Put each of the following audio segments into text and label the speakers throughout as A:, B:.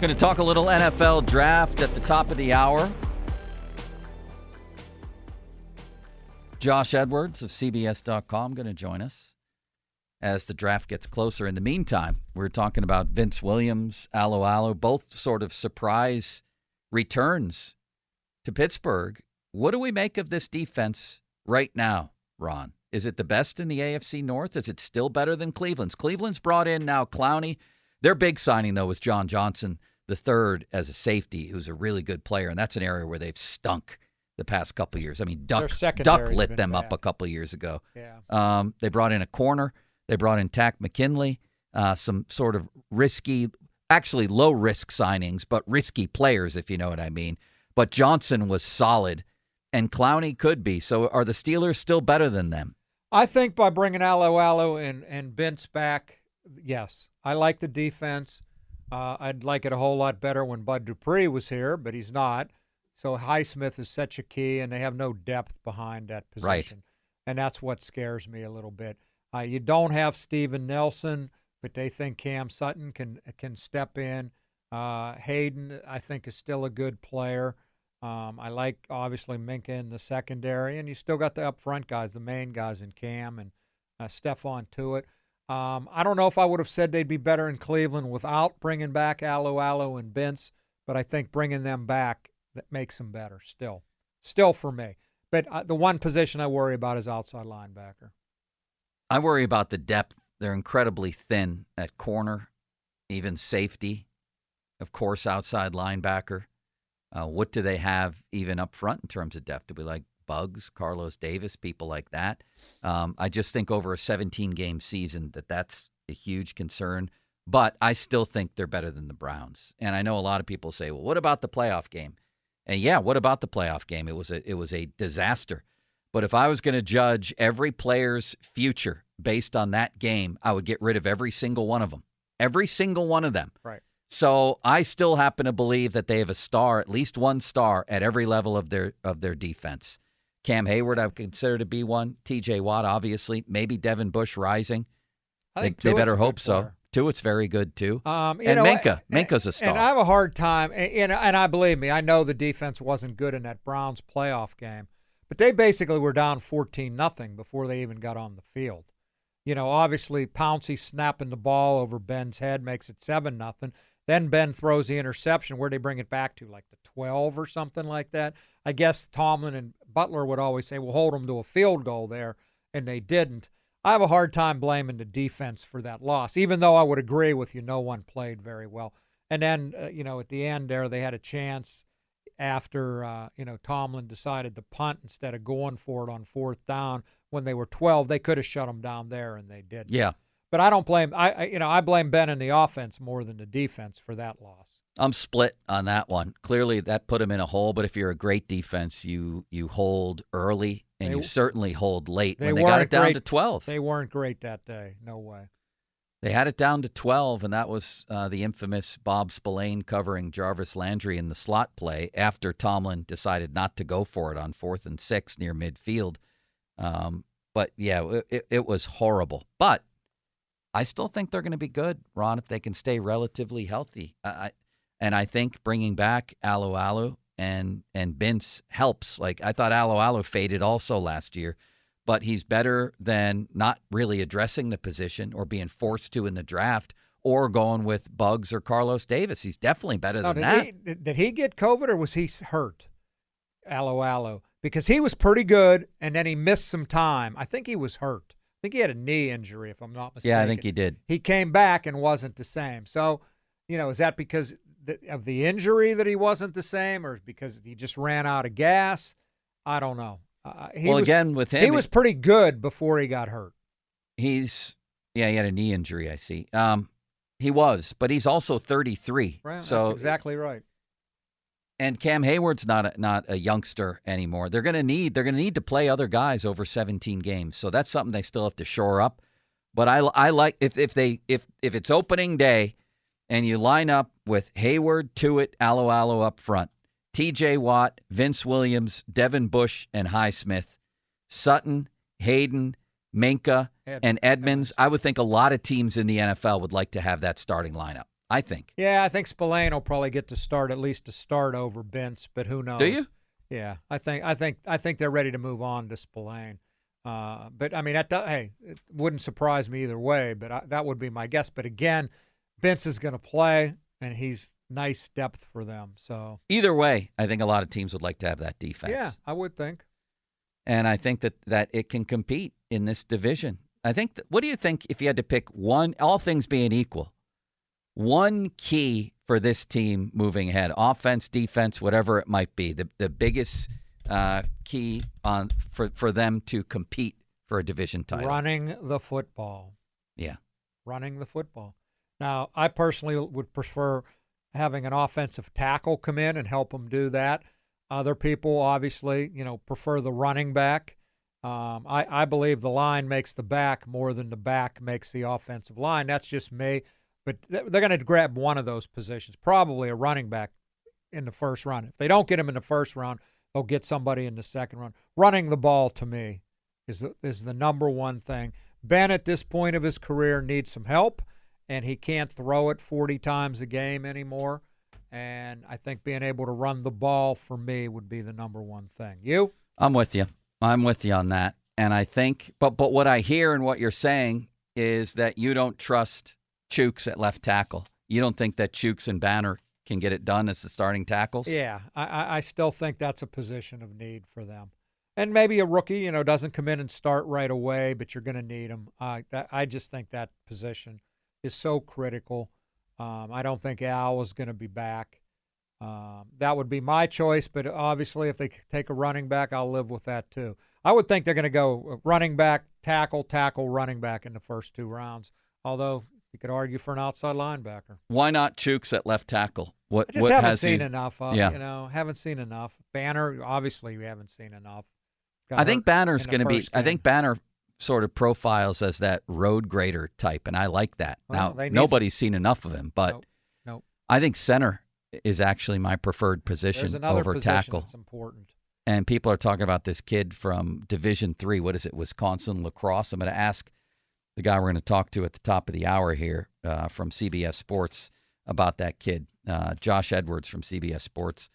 A: Going to talk a little NFL draft at the top of the hour. Josh Edwards of CBS.com going to join us as the draft gets closer. In the meantime, we're talking about Vince Williams, Alualu, both sort of surprise returns to Pittsburgh. What do we make of this defense right now, Ron? Is it the best in the AFC North? Is it still better than Cleveland's? Cleveland's brought in now Clowney. Their big signing, though, was John Johnson III as a safety, who's a really good player, and that's an area where they've stunk the past couple of years. I mean, Duck lit them up a couple of years ago.
B: Yeah.
A: They brought in a corner. They brought in Tack McKinley, some sort of risky, actually low-risk signings, but risky players, if you know what I mean. But Johnson was solid, and Clowney could be. So are the Steelers still better than them?
B: I think by bringing Alualu and Vince back, yes. I like the defense. I'd like it a whole lot better when Bud Dupree was here, but he's not. So Highsmith is such a key, and they have no depth behind that position.
A: Right.
B: And that's what scares me a little bit. You don't have Steven Nelson, but they think Cam Sutton can step in. Hayden, I think, is still a good player. I like, obviously, Minka in the secondary, and you still got the up-front guys, the main guys in Cam and Stephon Tuitt. I don't know if I would have said they'd be better in Cleveland without bringing back Alualu and Vince, but I think bringing them back, that makes them better still for me. But the one position I worry about is outside linebacker.
A: I worry about the depth. They're incredibly thin at corner, even safety, of course, outside linebacker. What do they have even up front in terms of depth? Do we like Bugs, Carlos Davis, people like that? I just think over a 17-game season that's a huge concern. But I still think they're better than the Browns. And I know a lot of people say, well, what about the playoff game? And yeah, what about the playoff game? It was a disaster. But if I was going to judge every player's future based on that game, I would get rid of every single one of them. Every single one of them.
B: Right.
A: So I still happen to believe that they have a star, at least one star, at every level of their defense. Cam Hayward, I would consider to be one. T.J. Watt, obviously. Maybe Devin Bush rising. They better hope so. Tuitt's very good, too. And Minka. Minka's a star.
B: And I have a hard time, and I believe me, I know the defense wasn't good in that Browns playoff game, but they basically were down 14-0 before they even got on the field. You know, obviously, Pouncey snapping the ball over Ben's head makes it 7-0. Then Ben throws the interception. Where'd they bring it back to, like the 12 or something like that? I guess Tomlin and Butler would always say, well, hold them to a field goal there, and they didn't. I have a hard time blaming the defense for that loss, even though I would agree with you, no one played very well. And then, at the end there, they had a chance after, Tomlin decided to punt instead of going for it on fourth down when they were 12. They could have shut them down there, and they didn't.
A: Yeah.
B: But I don't blame I blame Ben and the offense more than the defense for that loss.
A: I'm split on that one. Clearly, that put him in a hole, but if you're a great defense, you hold early, and you certainly hold late when they got it down to 12.
B: They weren't great that day. No way.
A: They had it down to 12, and that was the infamous Bob Spillane covering Jarvis Landry in the slot play after Tomlin decided not to go for it on 4th and 6 near midfield. But, yeah, it was horrible. But I still think they're going to be good, Ron, if they can stay relatively healthy. And I think bringing back Alualu and Vince helps. Like, I thought Alualu faded also last year, but he's better than not really addressing the position or being forced to in the draft or going with Bugs or Carlos Davis. He's definitely better than that.
B: Did he get COVID or was he hurt, Alualu? Because he was pretty good, and then he missed some time. I think he was hurt. I think he had a knee injury, if I'm not mistaken.
A: Yeah, I think he did.
B: He came back and wasn't the same. So, is that because of the injury that he wasn't the same, or because he just ran out of gas? I don't know.
A: With him,
B: he was pretty good before he got hurt.
A: He had a knee injury, I see. He was, but he's also 33.
B: Right,
A: so
B: that's exactly right.
A: And Cam Hayward's not a youngster anymore. They're going to need to play other guys over 17 games. So that's something they still have to shore up. But I like if it's opening day and you line up with Hayward, Tuitt, Alualu up front, T.J. Watt, Vince Williams, Devin Bush, and Highsmith, Sutton, Hayden, Minka, and Edmonds. I would think a lot of teams in the NFL would like to have that starting lineup. I think.
B: Yeah, I think Spillane will probably get to start, at least to start over Bentz, but who knows?
A: Do you?
B: Yeah, I think they're ready to move on to Spillane. But I mean, hey, it wouldn't surprise me either way. But that would be my guess. But again, Bentz is going to play, and he's nice depth for them. So
A: either way, I think a lot of teams would like to have that defense.
B: yeah, I would think.
A: And I think that it can compete in this division. I think. What do you think if you had to pick one? All things being equal, one key for this team moving ahead, offense, defense, whatever it might be, the biggest key for them to compete for a division title?
B: Running the football.
A: Yeah.
B: Running the football. Now, I personally would prefer having an offensive tackle come in and help them do that. Other people, obviously, prefer the running back. I believe the line makes the back more than the back makes the offensive line. That's just me. But they're going to grab one of those positions, probably a running back in the first round. If they don't get him in the first round, they'll get somebody in the second round. Running the ball, to me, is the number one thing. Ben, at this point of his career, needs some help, and he can't throw it 40 times a game anymore. And I think being able to run the ball, for me, would be the number one thing. You?
A: I'm with you. I'm with you on that. And I think, but what I hear and what you're saying is that you don't trust Chooks at left tackle. You don't think that Chooks and Banner can get it done as the starting tackles?
B: Yeah, I still think that's a position of need for them. And maybe a rookie, doesn't come in and start right away, but you're going to need him. I just think that position is so critical. I don't think Al is going to be back. That would be my choice, but obviously if they take a running back, I'll live with that too. I would think they're going to go running back, tackle, running back in the first 2 rounds, although you could argue for an outside linebacker.
A: Why not Chooks at left tackle?
B: I just haven't seen enough. Haven't seen enough. Banner, obviously, we haven't seen enough.
A: I think Banner's going to be. I think Banner sort of profiles as that road grader type, and I like that.
B: Well,
A: now, nobody's seen enough of him, but
B: nope.
A: I think center is actually my preferred position over tackle.
B: That's important.
A: And people are talking about this kid from Division III. What is it, Wisconsin lacrosse? I'm going to ask the guy we're going to talk to at the top of the hour here from CBS Sports about that kid, Josh Edwards from CBS Sports,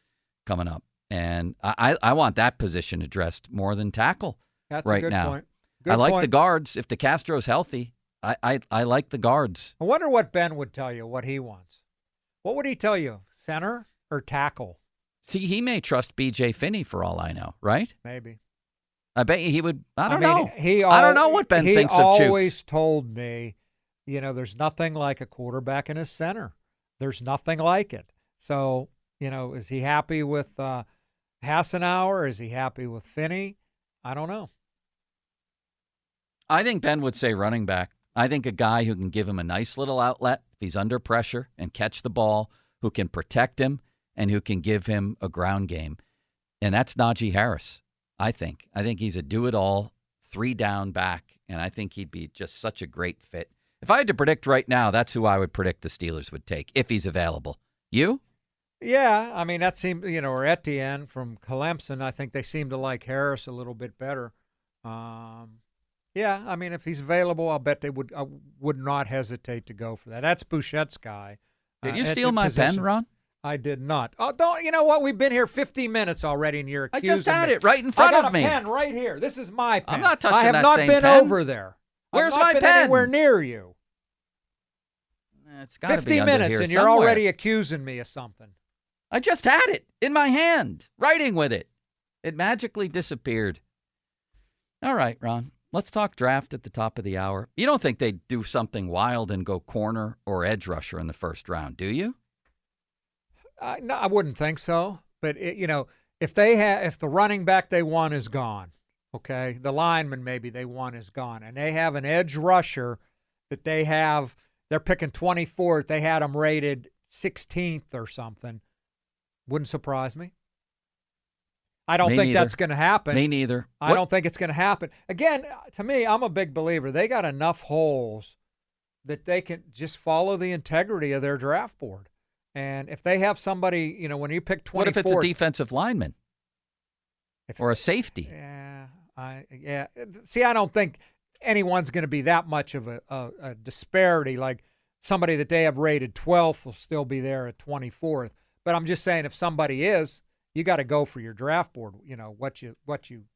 A: coming up. And I want that position addressed more than tackle.
B: That's
A: right
B: a good
A: now.
B: Point.
A: I like the guards. If DeCastro's healthy, I like the guards.
B: I wonder what Ben would tell you, what he wants. What would he tell you, center or tackle?
A: See, he may trust B.J. Finney for all I know, right?
B: Maybe.
A: I bet you he would. I don't know.
B: I
A: don't know what Ben thinks of Chooks.
B: He always told me, there's nothing like a quarterback in a center. There's nothing like it. So, is he happy with Hassenauer? Is he happy with Finney? I don't know.
A: I think Ben would say running back. I think a guy who can give him a nice little outlet if he's under pressure and catch the ball, who can protect him, and who can give him a ground game. And that's Najee Harris, I think. I think he's a do-it-all, 3-down back, and I think he'd be just such a great fit. If I had to predict right now, that's who I would predict the Steelers would take, if he's available. You?
B: Yeah, I mean, that seemed, or Etienne from Clemson, I think they seem to like Harris a little bit better. Yeah, I mean, if he's available, I'll bet I would not hesitate to go for that. That's Bouchette's guy.
A: Did you steal my pen, Ron?
B: I did not. Oh, don't. You know what? We've been here 50 minutes already, and you're accusing me.
A: I just had it right in front of me.
B: I got a pen right here. This is my pen.
A: I'm not touching that same pen.
B: I have not been over there.
A: Where's
B: I've not
A: my
B: been
A: pen?
B: Anywhere near you.
A: It's got to be
B: 50
A: under
B: minutes,
A: here
B: and you're
A: somewhere.
B: already accusing me of something.
A: I just had it in my hand, writing with it. It magically disappeared. All right, Ron. Let's talk draft at the top of the hour. You don't think they'd do something wild and go corner or edge rusher in the first round, do you?
B: No, I wouldn't think so. But if the running back they want is gone, okay, the lineman maybe they want is gone, and they have an edge rusher that they're picking 24th. They had them rated 16th or something. Wouldn't surprise me. I don't think that's going to happen.
A: Me neither.
B: I don't think it's going to happen. Again, to me, I'm a big believer. They got enough holes that they can just follow the integrity of their draft board. And if they have somebody, when you pick 24th.
A: What if it's a defensive lineman or a safety?
B: Yeah. See, I don't think anyone's going to be that much of a disparity. Like somebody that they have rated 12th will still be there at 24th. But I'm just saying, if somebody is, you got to go for your draft board, the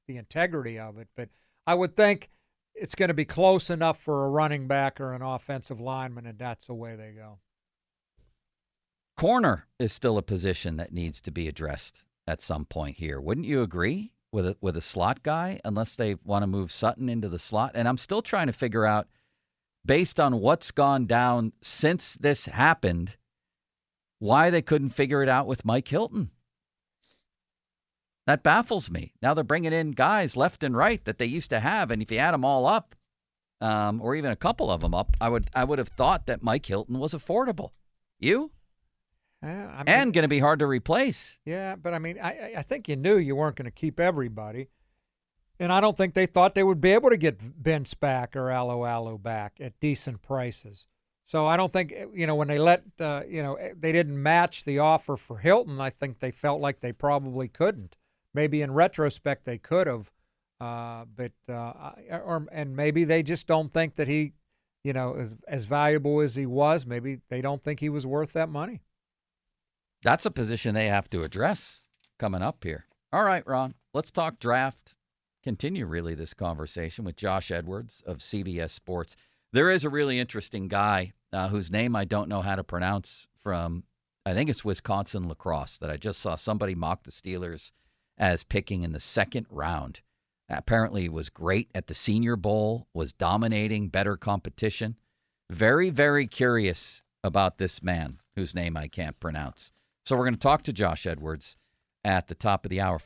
B: integrity of it. But I would think it's going to be close enough for a running back or an offensive lineman, and that's the way they go.
A: Corner is still a position that needs to be addressed at some point here. Wouldn't you agree with a slot guy, unless they want to move Sutton into the slot? And I'm still trying to figure out, based on what's gone down since this happened, why they couldn't figure it out with Mike Hilton. That baffles me. Now they're bringing in guys left and right that they used to have, and if you add them all up, or even a couple of them up, I would have thought that Mike Hilton was affordable. You? And going to be hard to replace.
B: Yeah, but I think you knew you weren't going to keep everybody. And I don't think they thought they would be able to get Vince back or Alu back at decent prices. So I don't think, when they they didn't match the offer for Hilton, I think they felt like they probably couldn't. Maybe in retrospect they could have, and maybe they just don't think that he, as valuable as he was, maybe they don't think he was worth that money.
A: That's a position they have to address coming up here. All right, Ron, let's talk draft. Continue really this conversation with Josh Edwards of CBS Sports. There is a really interesting guy whose name I don't know how to pronounce from, I think it's Wisconsin Lacrosse, that I just saw somebody mock the Steelers as picking in the second round. Apparently he was great at the Senior Bowl, was dominating better competition. Very, very curious about this man whose name I can't pronounce. So we're going to talk to Josh Edwards at the top of the hour.